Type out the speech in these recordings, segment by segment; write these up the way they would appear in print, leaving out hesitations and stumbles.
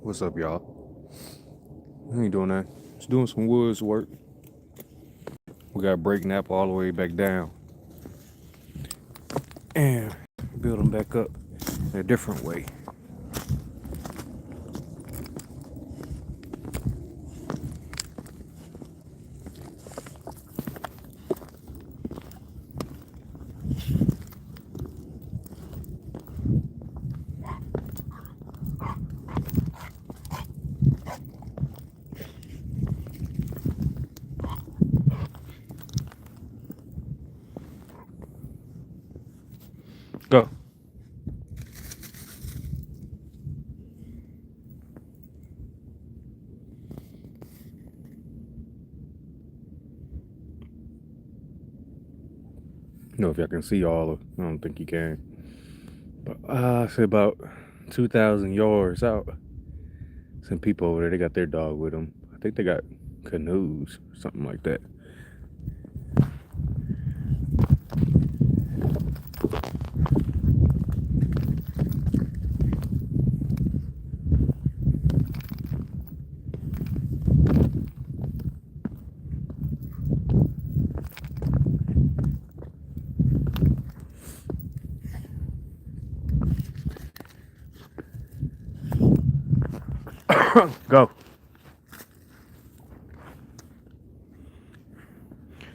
What's up, y'all? I ain't doing that. Just doing some woods work. We got to break nap all the way back down and build them back up in a different way. Go. Know if y'all can see all of. I don't think you can. But I say about 2,000 yards out. Some people over there. They got their dog with them. I think they got canoes, something like that. Go.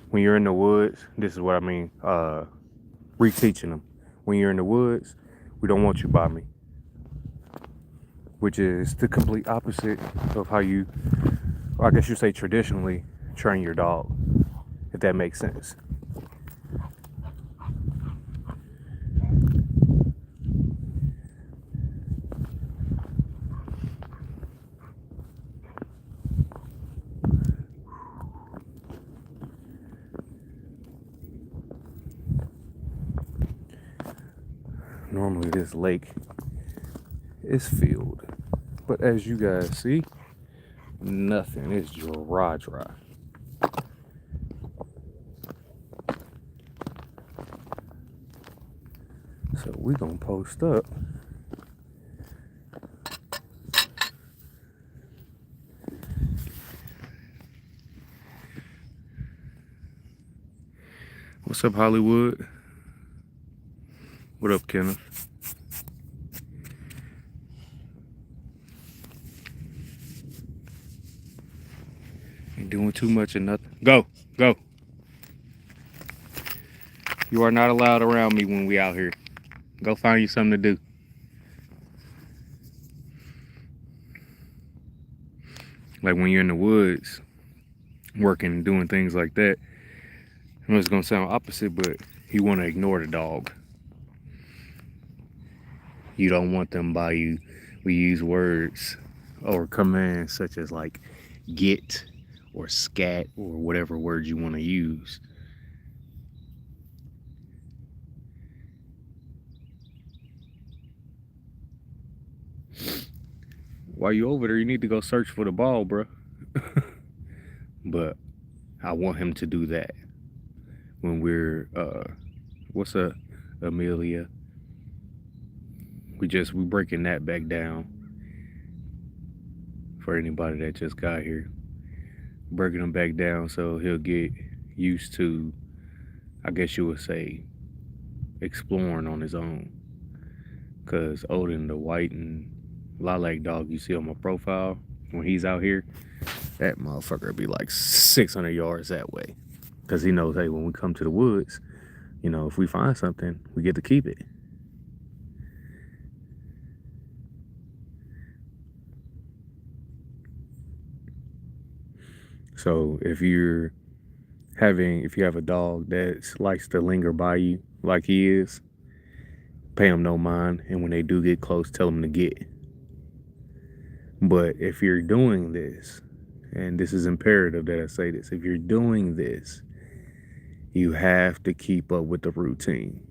When you're in the woods, this is what I mean. Reteaching them. When you're in the woods, we don't want you by me, which is the complete opposite of how you, I guess you say traditionally, train your dog, if that makes sense. Normally this lake is filled, but as you guys see, nothing. It's dry. So we gonna post up. What's up, Hollywood? What up, Kenneth? Ain't doing too much of nothing. Go, go. You are not allowed around me when we out here. Go find you something to do. Like when you're in the woods, working and doing things like that. I know it's gonna sound opposite, but you want to ignore the dog. You don't want them by you. We use words or commands such as like get or scat or whatever word you want to use. While you over there, you need to go search for the ball, bro. But I want him to do that when we're what's up, Amelia? We breaking that back down for anybody that just got here. Breaking him back down so he'll get used to, I guess you would say, exploring on his own. Cause Odin, the white and lilac dog you see on my profile, when he's out here, that motherfucker be like 600 yards that way. Cause he knows, hey, when we come to the woods, if we find something, we get to keep it. So if you have a dog that likes to linger by you like he is, pay him no mind, and when they do get close, tell them to get. But if you're doing this, and this is imperative that I say this, if you're doing this, you have to keep up with the routine.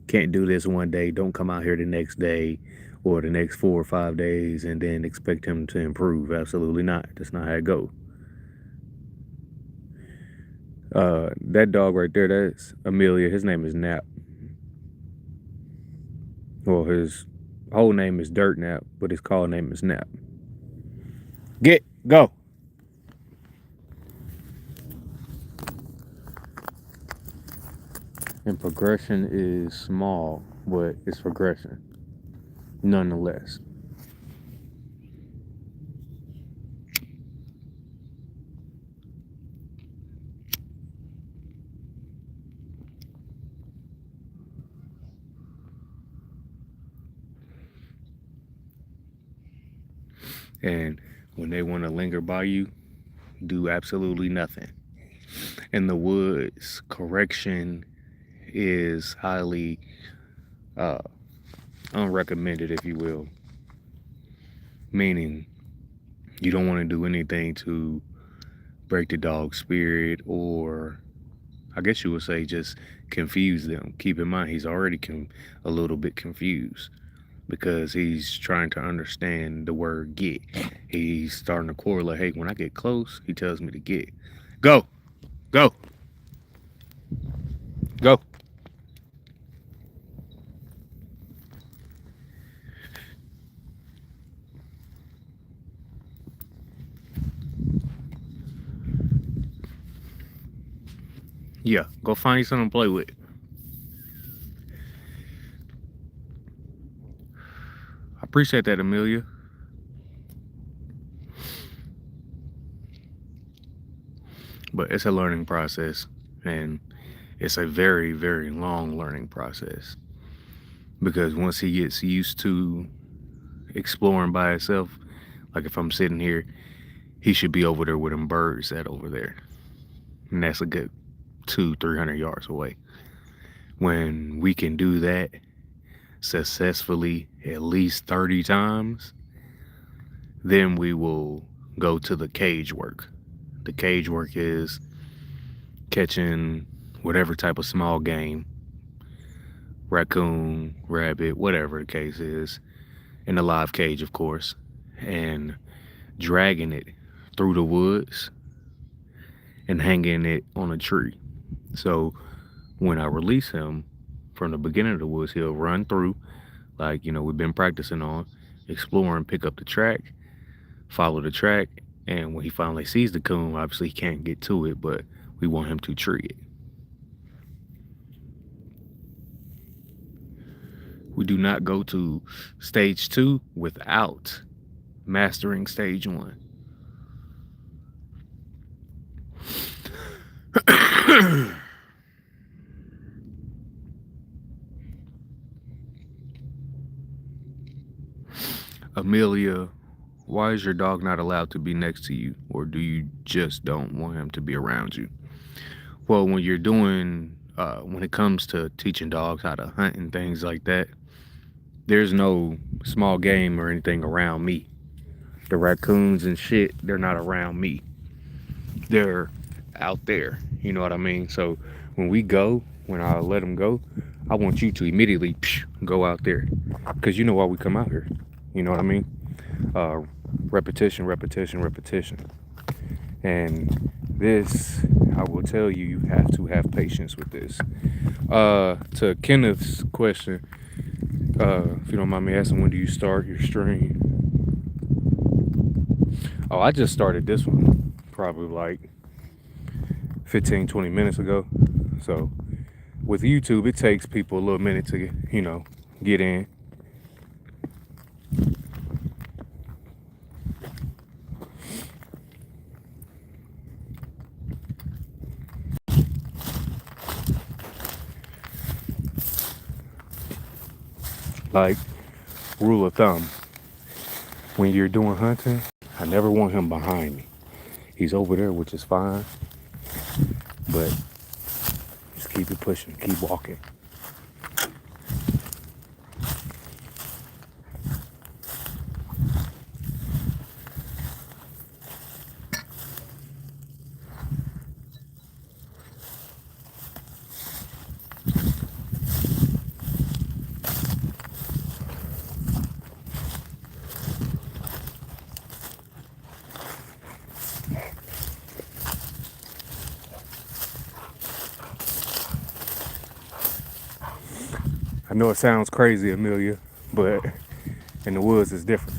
Can't do this one day, don't come out here the next day or the next 4 or 5 days and then expect him to improve. Absolutely not. That's not how it goes. That dog right there, that's Amelia. His name is Nap. Well, his whole name is Dirt Nap, but his call name is Nap. Get, go. And progression is small, but it's progression nonetheless. And when they want to linger by you, do absolutely nothing. In the woods, correction is highly uh, unrecommended, if you will. Meaning, you don't want to do anything to break the dog's spirit, or I guess you would say just confuse them. Keep in mind, he's already a little bit confused because he's trying to understand the word get. He's starting to correlate. Hey, when I get close, he tells me to get. Go, go, go. Yeah, go find you something to play with. I appreciate that, Amelia. But it's a learning process, and it's a very, very long learning process. Because once he gets used to exploring by himself, like if I'm sitting here, he should be over there with them birds that over there. And that's a good 200-300 yards away. When we can do that successfully at least 30 times, then we will go to the cage work. The cage work is catching whatever type of small game, raccoon, rabbit, whatever the case is, in a live cage, of course, and dragging it through the woods and hanging it on a tree. So when I release him from the beginning of the woods, he'll run through, like, we've been practicing on, exploring, pick up the track, follow the track, and when he finally sees the coon, obviously he can't get to it, but we want him to tree it. We do not go to stage 2 without mastering stage 1. Amelia, why is your dog not allowed to be next to you? Or do you just don't want him to be around you? Well, when you're doing, when it comes to teaching dogs how to hunt and things like that, there's no small game or anything around me. The raccoons and shit, they're not around me. They're out there. You know what I mean? So when I let them go, I want you to immediately go out there. Because you know why we come out here. You know what I mean? Repetition, repetition, repetition. And this, I will tell you, you have to have patience with this. To Kenneth's question, if you don't mind me asking, when do you start your stream? Oh, I just started this one probably like 15-20 minutes ago. So with YouTube, it takes people a little minute to get in. Like, rule of thumb, when you're doing hunting, I never want him behind me. He's over there, which is fine, but just keep it pushing, keep walking. I know it sounds crazy, Amelia, but in the woods it's different.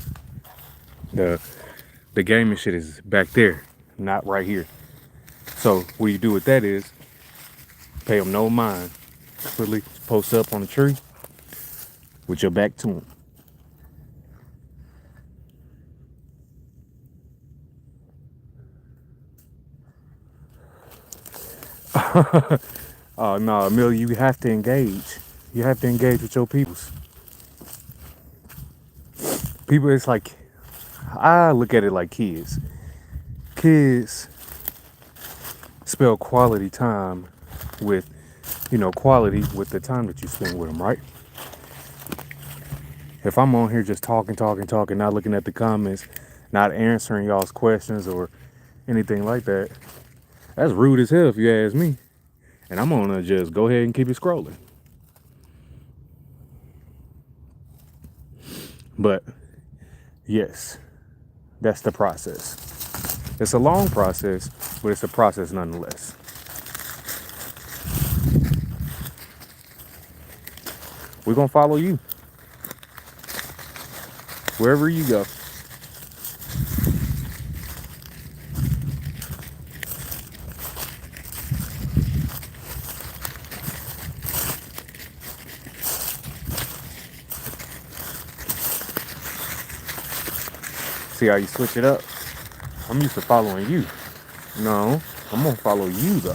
The gaming shit is back there, not right here. So what you do with that is pay them no mind. Really post up on the tree with your back to them. Oh no, Emil, you have to engage. You have to engage with your peoples. People, it's like I look at it like kids. Kids spell quality time with, quality with the time that you spend with them, right? If I'm on here just talking, not looking at the comments, not answering y'all's questions or anything like that, that's rude as hell if you ask me. And I'm gonna just go ahead and keep it scrolling. But yes, that's the process. It's a long process, but it's a process nonetheless. We're gonna follow you wherever you go. See how you switch it up? I'm used to following you. No, I'm gonna follow you though.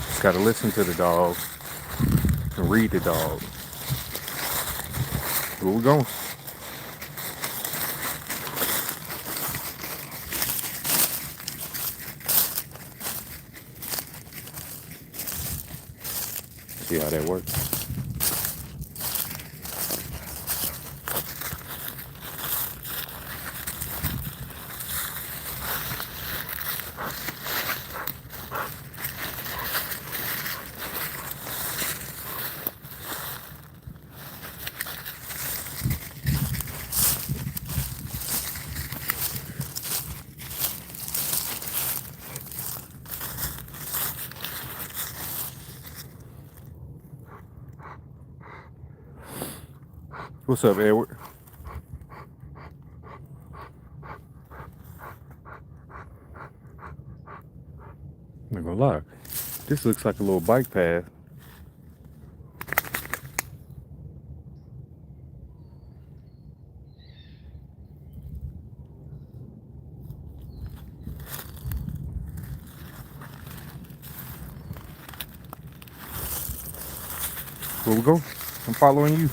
Just gotta listen to the dog and read the dog. Where we going? See how that works. What's up, Edward? I'm not gonna lie. This looks like a little bike path. Where we go? I'm following you.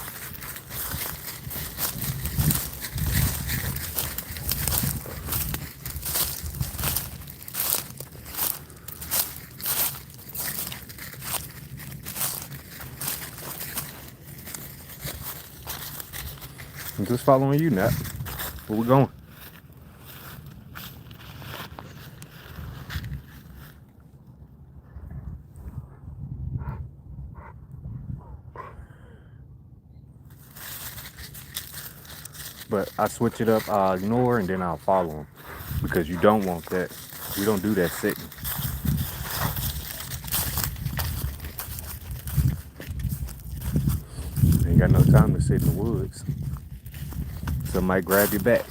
I'm just following you, Nat. Where we going? But I switch it up, I'll ignore, and then I'll follow them. Because you don't want that. We don't do that sitting. Ain't got no time to sit in the woods. Somebody might grab your back.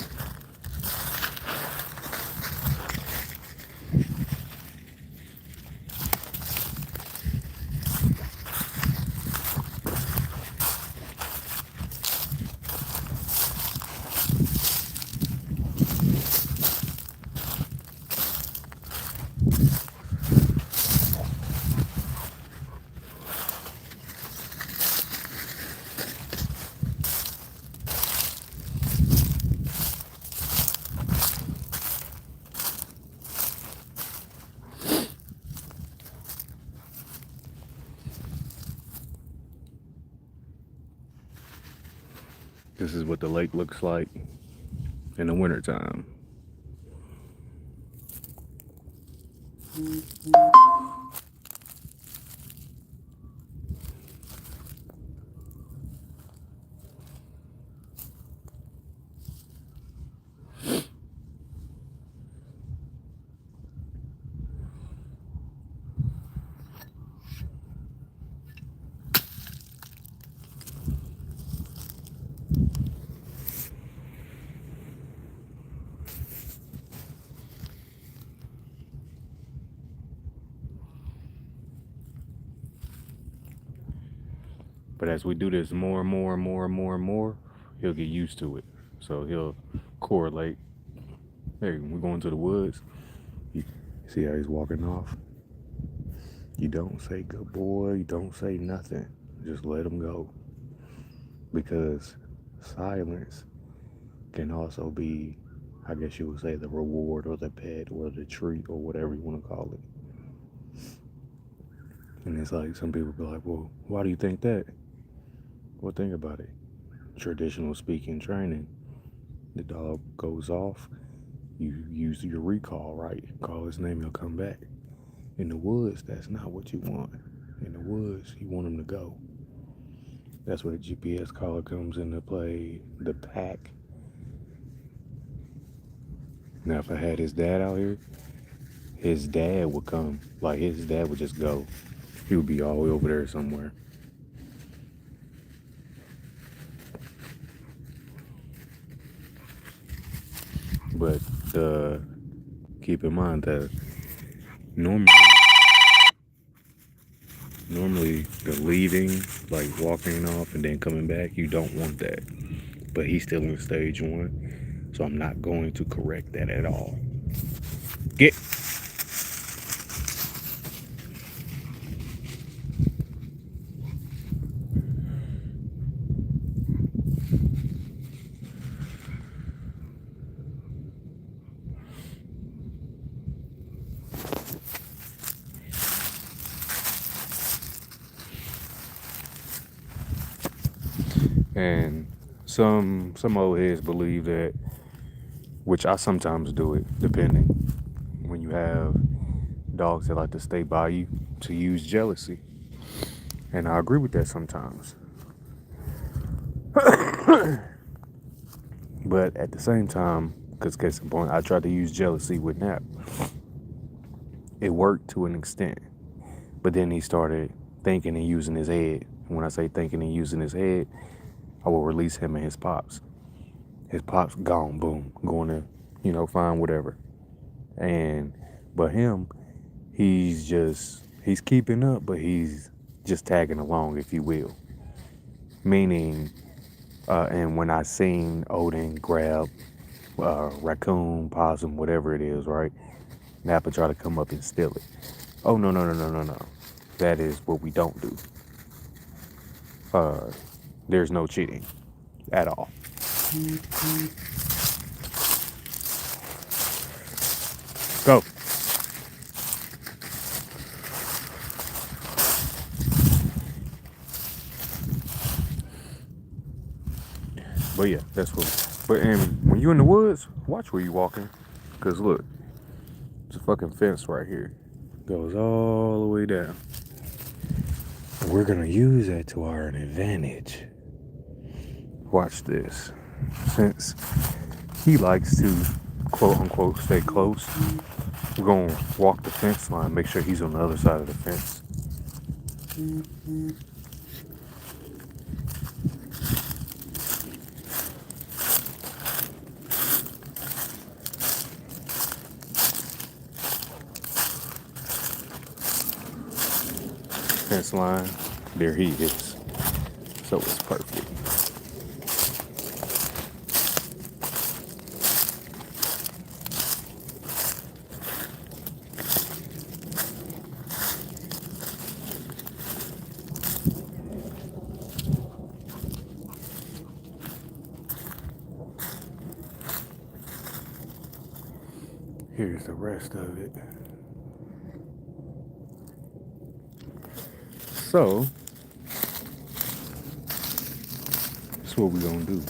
This is what the lake looks like in the wintertime. as we do this more and more and more and more and more, he'll get used to it. So he'll correlate. Hey, we're going to the woods. You see how he's walking off? You don't say good boy. You don't say nothing. Just let him go. Because silence can also be, I guess you would say, the reward or the pet or the treat or whatever you want to call it. And it's like some people be like, well, why do you think that? Well, think about it. Traditional speaking training, the dog goes off, you use your recall, right? Call his name, he'll come back. In the woods, that's not what you want. In the woods, you want him to go. That's where the GPS collar comes into play, the pack. Now, if I had his dad out here, his dad would come. Like, his dad would just go. He would be all the way over there somewhere. But keep in mind that normally the leaving, like walking off and then coming back, you don't want that. But he's still in stage 1, so I'm not going to correct that at all. Get. And some old heads believe that, which I sometimes do it, depending, when you have dogs that like to stay by you, to use jealousy. And I agree with that sometimes. But at the same time, because case in point, I tried to use jealousy with Nap. It worked to an extent. But then he started thinking and using his head. And when I say thinking and using his head, I will release him and his pops. His pops gone, boom, going to, find whatever. But him, he's keeping up, but he's just tagging along, if you will. Meaning, and when I seen Odin grab raccoon, possum, whatever it is, right? Napa try to come up and steal it. Oh, no. That is what we don't do. There's no cheating at all. Go. But yeah, that's what. But and when you're in the woods, watch where you're walking. Because look, there's a fucking fence right here. Goes all the way down. We're going to use that to our advantage. Watch this. Since he likes to, quote unquote, stay close, we're going to walk the fence line, make sure he's on the other side of the fence. Fence line, there he is. So it's perfect. Here's the rest of it. So, that's what we're going to do.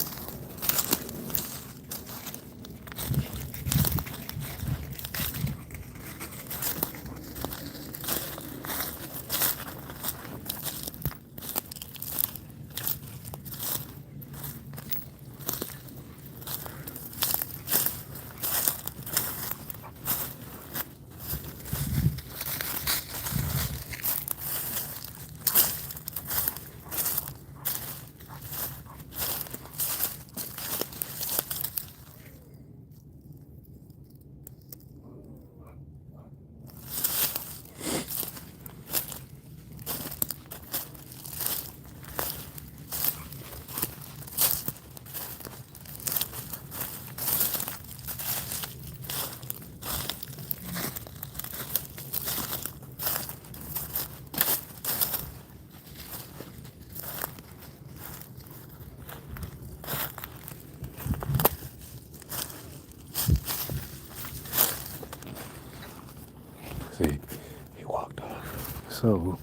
So,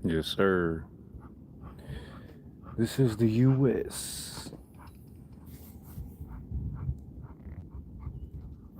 yes, sir. This is the US.